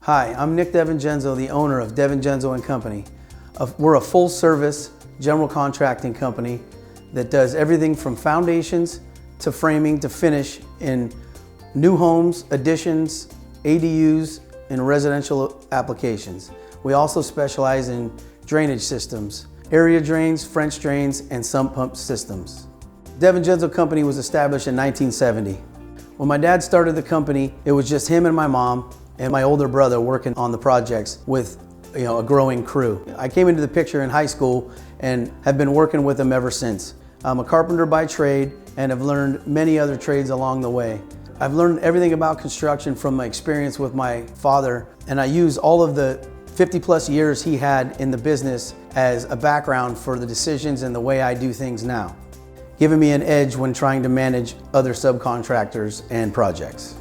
Hi, I'm Nick Devengenzo, the owner of Devengenzo Company. We're a full-service general contracting company that does everything from foundations to framing to finish in new homes, additions, ADUs, and residential applications. We also specialize in drainage systems, area drains, French drains, and sump pump systems. Devengenzo Company was established in 1970. When my dad started the company, it was just him and my mom and my older brother working on the projects with a growing crew. I came into the picture in high school and have been working with them ever since. I'm a carpenter by trade and have learned many other trades along the way. I've learned everything about construction from my experience with my father, and I use all of the 50+ years he had in the business as a background for the decisions and the way I do things now, giving me an edge when trying to manage other subcontractors and projects.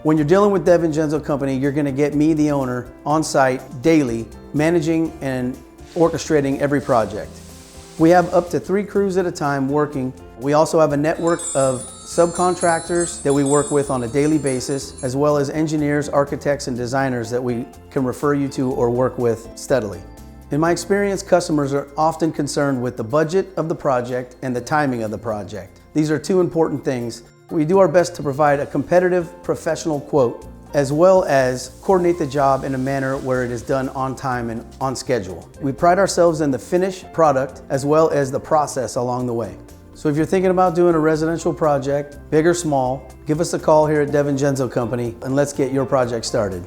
When you're dealing with Devengenzo Company, you're going to get me, the owner, on site daily, managing and orchestrating every project. We have up to 3 crews at a time working. We also have a network of subcontractors that we work with on a daily basis, as well as engineers, architects, and designers that we can refer you to or work with steadily. In my experience, customers are often concerned with the budget of the project and the timing of the project. These are 2 important things. We do our best to provide a competitive, professional quote, as well as coordinate the job in a manner where it is done on time and on schedule. We pride ourselves in the finished product as well as the process along the way. So if you're thinking about doing a residential project, big or small, give us a call here at Devengenzo Company and let's get your project started.